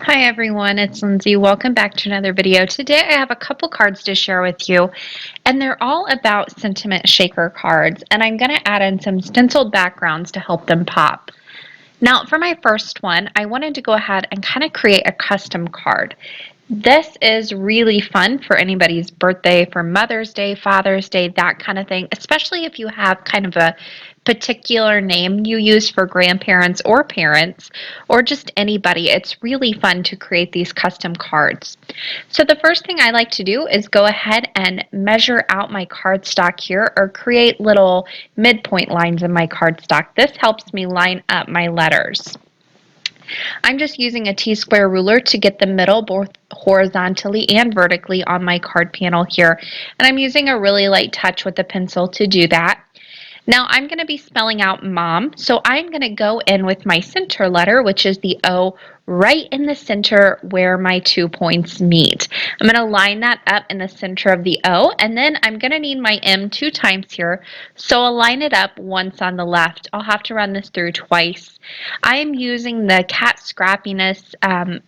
Hi everyone, it's Lindsay. Welcome back to another video. Today I have a couple cards to share with you, and they're all about sentiment shaker cards, and I'm going to add in some stenciled backgrounds to help them pop. Now, for my first one, I wanted to go ahead and kind of create a custom card. This is really fun for anybody's birthday, for Mother's Day, Father's Day, that kind of thing, especially if you have kind of a particular name you use for grandparents or parents, or just anybody. It's really fun to create these custom cards. So the first thing I like to do is go ahead and measure out my cardstock here, or create little midpoint lines in my cardstock. This helps me line up my letters. I'm just using a T-square ruler to get the middle both horizontally and vertically on my card panel here. And I'm using a really light touch with the pencil to do that. Now I'm going to be spelling out mom, so I'm going to go in with my center letter, which is the O, right in the center where my 2 points meet. I'm going to line that up in the center of the O, and then I'm going to need my M 2 times here, so I'll line it up once on the left. I'll have to run this through twice. I am using the Cat Scrappiness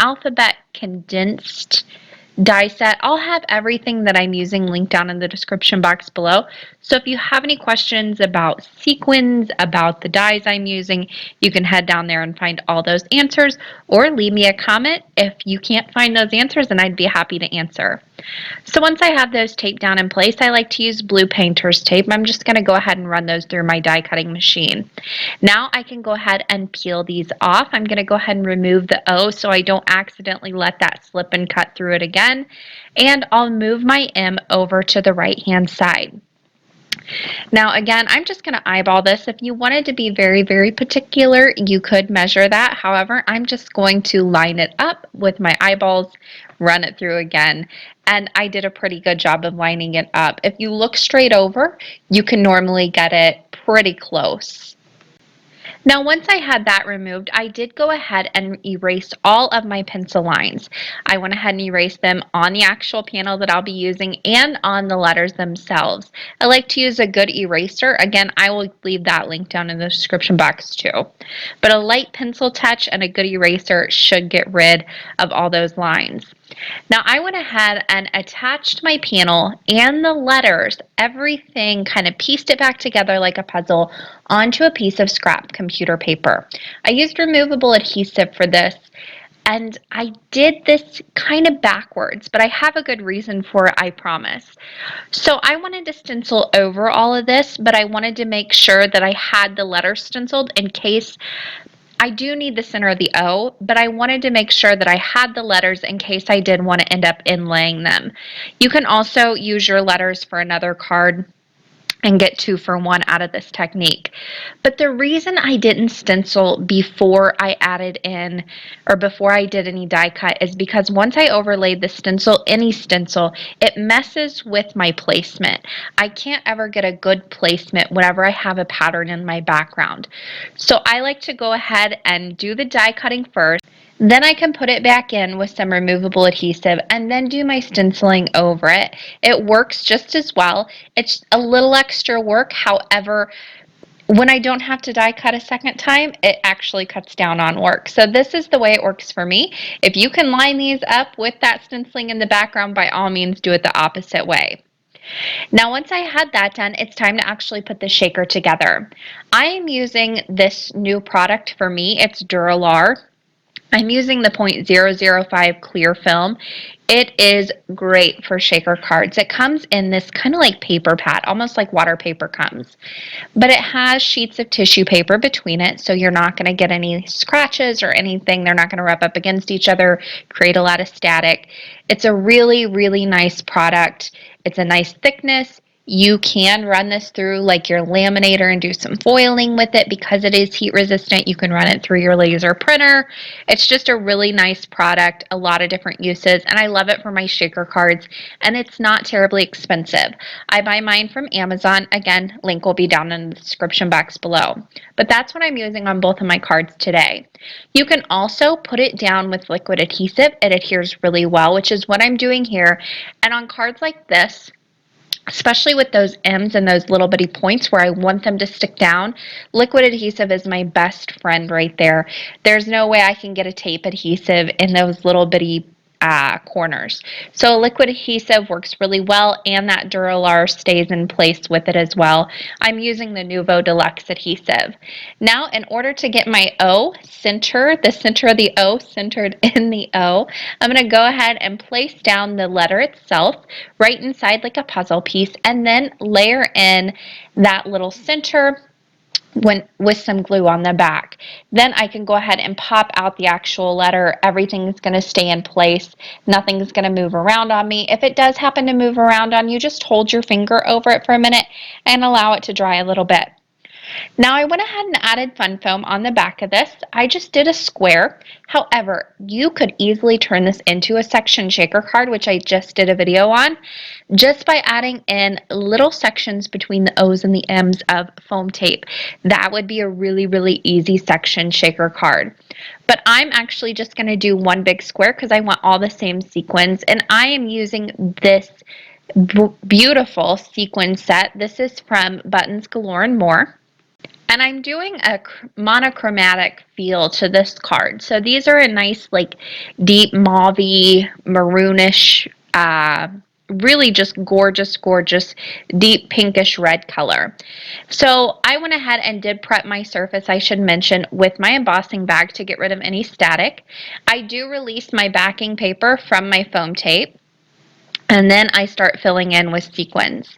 Alphabet Condensed die set. I'll have everything that I'm using linked down in the description box below. So if you have any questions about sequins, about the dies I'm using, you can head down there and find all those answers, or leave me a comment if you can't find those answers, and I'd be happy to answer. So once I have those taped down in place, I like to use blue painter's tape. I'm just going to go ahead and run those through my die cutting machine. Now I can go ahead and peel these off. I'm going to go ahead and remove the O so I don't accidentally let that slip and cut through it again. And I'll move my M over to the right hand side. Now again, I'm just going to eyeball this. If you wanted to be very, very particular, you could measure that. However, I'm just going to line it up with my eyeballs, run it through again, and I did a pretty good job of lining it up. If you look straight over, you can normally get it pretty close. Now, once I had that removed, I did go ahead and erase all of my pencil lines. I went ahead and erased them on the actual panel that I'll be using and on the letters themselves. I like to use a good eraser. Again, I will leave that link down in the description box too. But a light pencil touch and a good eraser should get rid of all those lines. Now I went ahead and attached my panel and the letters, everything, kind of pieced it back together like a puzzle onto a piece of scrap computer paper. I used removable adhesive for this, and I did this kind of backwards, but I have a good reason for it, I promise. So I wanted to stencil over all of this, but I wanted to make sure that I had the letters stenciled in case I do need the center of the O, but I wanted to make sure that I had the letters in case I did want to end up inlaying them. You can also use your letters for another card and get 2 for 1 out of this technique. But the reason I didn't stencil before I added in, or before I did any die cut, is because once I overlaid the stencil, any stencil, it messes with my placement. I can't ever get a good placement whenever I have a pattern in my background. So I like to go ahead and do the die cutting first. Then I can put it back in with some removable adhesive and then do my stenciling over it. It works just as well. It's a little extra work. However, when I don't have to die cut a second time, it actually cuts down on work. So this is the way it works for me. If you can line these up with that stenciling in the background, by all means do it the opposite way. Now once I had that done, it's time to actually put the shaker together. I am using this new product for me. It's Duralar. I'm using the .005 clear film. It is great for shaker cards. It comes in this kind of like paper pad, almost like water paper comes. But it has sheets of tissue paper between it, so you're not going to get any scratches or anything. They're not going to rub up against each other, create a lot of static. It's a really, really nice product. It's a nice thickness. You can run this through like your laminator and do some foiling with it because it is heat resistant. You can run it through your laser printer. It's just a really nice product, a lot of different uses, and I love it for my shaker cards, and it's not terribly expensive. I buy mine from Amazon. Again, link will be down in the description box below. But that's what I'm using on both of my cards today. You can also put it down with liquid adhesive. It adheres really well, which is what I'm doing here. And on cards like this, especially with those M's and those little bitty points where I want them to stick down. Liquid adhesive is my best friend right there. There's no way I can get a tape adhesive in those little bitty corners. So liquid adhesive works really well, and that Duralar stays in place with it as well. I'm using the Nuvo Deluxe adhesive. Now, in order to get my O centered, the center of the O centered in the O, I'm going to go ahead and place down the letter itself right inside like a puzzle piece, and then layer in that little center with some glue on the back. Then I can go ahead and pop out the actual letter. Everything's going to stay in place. Nothing's going to move around on me. If it does happen to move around on you, just hold your finger over it for a minute and allow it to dry a little bit. Now I went ahead and added fun foam on the back of this. I just did a square. However, you could easily turn this into a section shaker card, which I just did a video on, just by adding in little sections between the O's and the M's of foam tape. That would be a really, really easy section shaker card. But I'm actually just going to do one big square because I want all the same sequins, and I am using this beautiful sequin set. This is from Buttons Galore and More. And I'm doing a monochromatic feel to this card. So these are a nice, like, deep mauve-y, maroonish, really just gorgeous, gorgeous, deep pinkish red color. So I went ahead and did prep my surface, I should mention, with my embossing bag to get rid of any static. I do release my backing paper from my foam tape, and then I start filling in with sequins.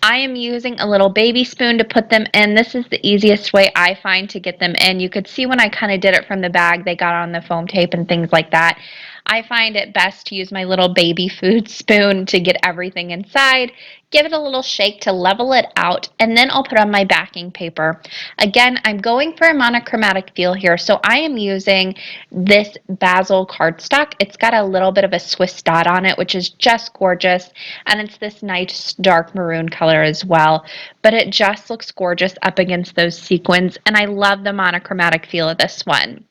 I am using a little baby spoon to put them in. This is the easiest way I find to get them in. You could see when I kind of did it from the bag, they got on the foam tape and things like that. I find it best to use my little baby food spoon to get everything inside, give it a little shake to level it out, and then I'll put on my backing paper. Again, I'm going for a monochromatic feel here, so I am using this basil cardstock. It's got a little bit of a Swiss dot on it, which is just gorgeous, and it's this nice dark maroon color as well, but it just looks gorgeous up against those sequins, and I love the monochromatic feel of this one.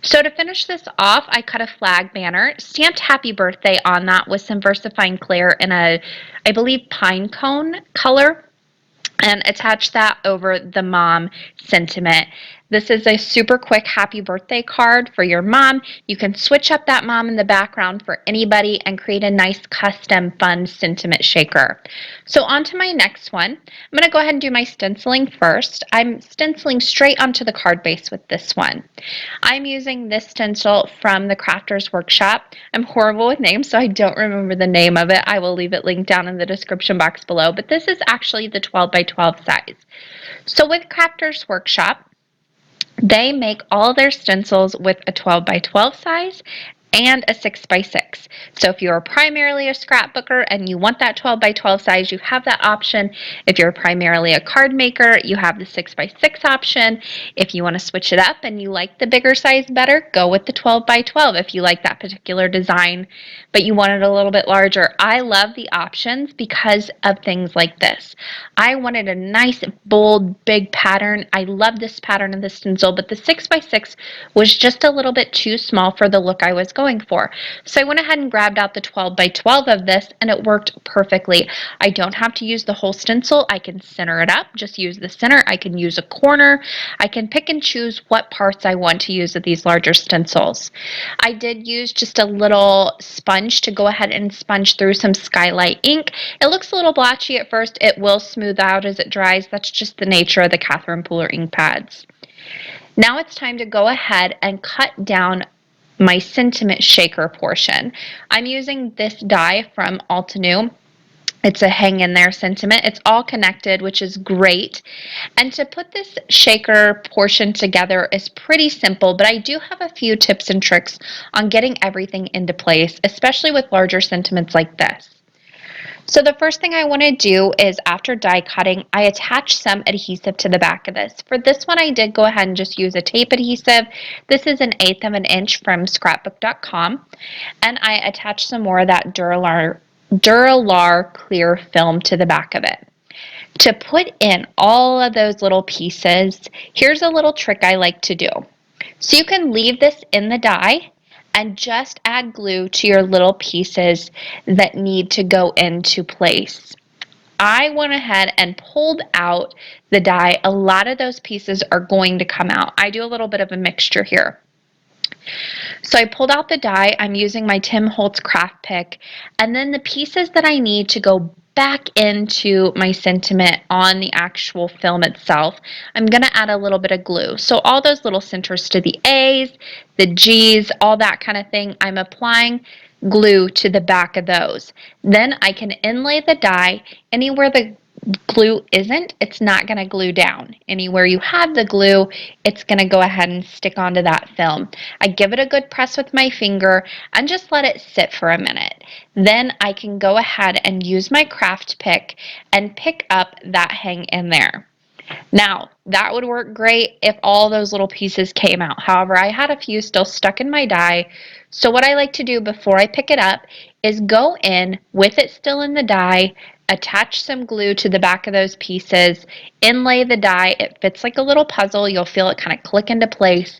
So to finish this off, I cut a flag banner, stamped happy birthday on that with some VersaFine Clear in a, I believe, pine cone color, and attach that over the mom sentiment. This is a super quick happy birthday card for your mom. You can switch up that mom in the background for anybody and create a nice custom fun sentiment shaker. So on to my next one. I'm going to go ahead and do my stenciling first. I'm stenciling straight onto the card base with this one. I'm using this stencil from the Crafters Workshop. I'm horrible with names, so I don't remember the name of it. I will leave it linked down in the description box below, but this is actually the 12 by 12 size. So with Crafters Workshop, they make all their stencils with a 12 by 12 size and a 6 by 6. So if you're primarily a scrapbooker and you want that 12 by 12 size, you have that option. If you're primarily a card maker, you have the 6 by 6 option. If you want to switch it up and you like the bigger size better, go with the 12 by 12 if you like that particular design, but you want it a little bit larger. I love the options because of things like this. I wanted a nice, bold, big pattern. I love this pattern of the stencil, but the 6 by 6 was just a little bit too small for the look I was going for. So I went ahead and grabbed out the 12 by 12 of this, and it worked perfectly. I don't have to use the whole stencil. I can center it up, just use the center. I can use a corner. I can pick and choose what parts I want to use of these larger stencils. I did use just a little sponge to go ahead and sponge through some Skylight ink. It looks a little blotchy at first. It will smooth out as it dries. That's just the nature of the Catherine Pooler ink pads. Now it's time to go ahead and cut down my sentiment shaker portion. I'm using this die from Altenew. It's a hang in there sentiment. It's all connected, which is great. And to put this shaker portion together is pretty simple, but I do have a few tips and tricks on getting everything into place, especially with larger sentiments like this. So the first thing I want to do is, after die cutting, I attach some adhesive to the back of this. For this one, I did go ahead and just use a tape adhesive. This is 1/8 of an inch from scrapbook.com. And I attached some more of that Duralar clear film to the back of it. To put in all of those little pieces, here's a little trick I like to do. So you can leave this in the die and just add glue to your little pieces that need to go into place. I went ahead and pulled out the die. A lot of those pieces are going to come out. I do a little bit of a mixture here. So I pulled out the die. I'm using my Tim Holtz craft pick, and then the pieces that I need to go back into my sentiment on the actual film itself, I'm going to add a little bit of glue. So all those little centers to the A's, the G's, all that kind of thing, I'm applying glue to the back of those. Then I can inlay the die anywhere the glue isn't, it's not going to glue down. Anywhere you have the glue, it's going to go ahead and stick onto that film. I give it a good press with my finger and just let it sit for a minute. Then I can go ahead and use my craft pick and pick up that hang in there. Now, that would work great if all those little pieces came out. However, I had a few still stuck in my die. So what I like to do before I pick it up is go in with it still in the die, attach some glue to the back of those pieces, inlay the die. It fits like a little puzzle. You'll feel it kind of click into place.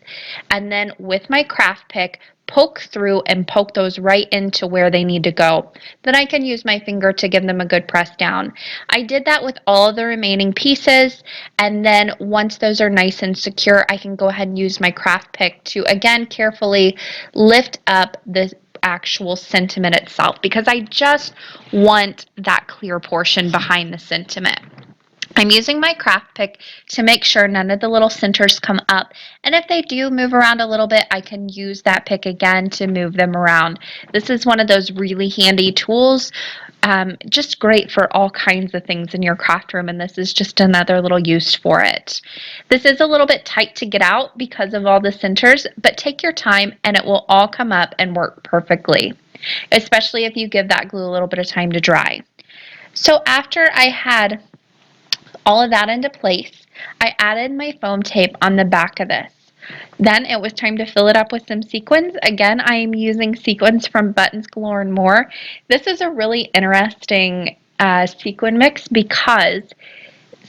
And then with my craft pick, poke through and poke those right into where they need to go. Then I can use my finger to give them a good press down. I did that with all of the remaining pieces, and then once those are nice and secure, I can go ahead and use my craft pick to again carefully lift up the actual sentiment itself, because I just want that clear portion behind the sentiment. I'm using my craft pick to make sure none of the little centers come up, and if they do move around a little bit, I can use that pick again to move them around. This is one of those really handy tools, just great for all kinds of things in your craft room, and this is just another little use for it. This is a little bit tight to get out because of all the centers, but take your time and it will all come up and work perfectly, especially if you give that glue a little bit of time to dry. So after I had all of that into place, I added my foam tape on the back of this. Then it was time to fill it up with some sequins. Again, I am using sequins from Buttons Galore and More. This is a really interesting sequin mix because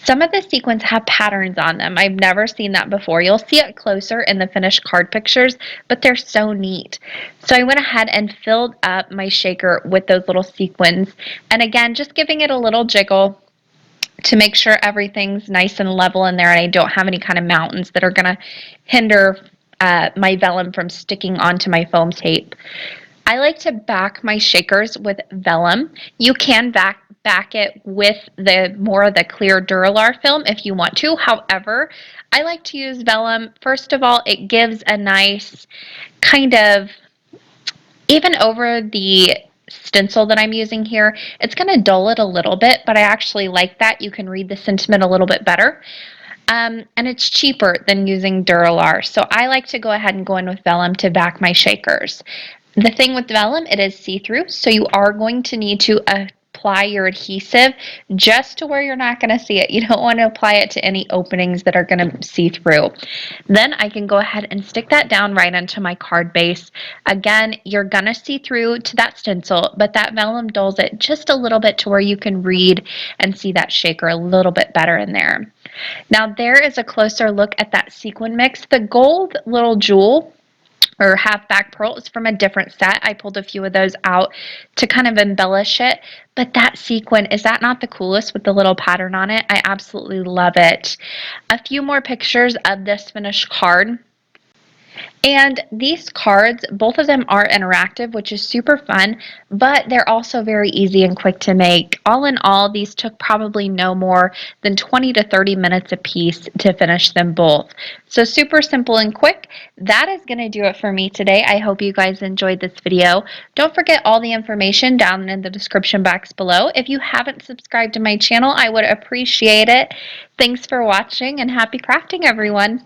some of the sequins have patterns on them. I've never seen that before. You'll see it closer in the finished card pictures, but they're so neat. So I went ahead and filled up my shaker with those little sequins. And again, just giving it a little jiggle to make sure everything's nice and level in there and I don't have any kind of mountains that are going to hinder my vellum from sticking onto my foam tape. I like to back my shakers with vellum. You can back it with the more of the clear Duralar film if you want to. However, I like to use vellum. First of all, it gives a nice kind of, even over the stencil that I'm using here, it's going to dull it a little bit, but I actually like that. You can read the sentiment a little bit better. And it's cheaper than using Duralar. So I like to go ahead and go in with vellum to back my shakers. The thing with vellum, it is see-through, so you are going to need to apply your adhesive just to where you're not going to see it. You don't want to apply it to any openings that are going to see through. Then I can go ahead and stick that down right onto my card base. Again, you're going to see through to that stencil, but that vellum dulls it just a little bit to where you can read and see that shaker a little bit better in there. Now there is a closer look at that sequin mix. The gold little jewel or half back pearl is from a different set. I pulled a few of those out to kind of embellish it. But that sequin, is that not the coolest with the little pattern on it? I absolutely love it. A few more pictures of this finished card. And these cards, both of them are interactive, which is super fun, but they're also very easy and quick to make. All in all, these took probably no more than 20 to 30 minutes a piece to finish them both. So super simple and quick. That is going to do it for me today. I hope you guys enjoyed this video. Don't forget all the information down in the description box below. If you haven't subscribed to my channel, I would appreciate it. Thanks for watching and happy crafting, everyone.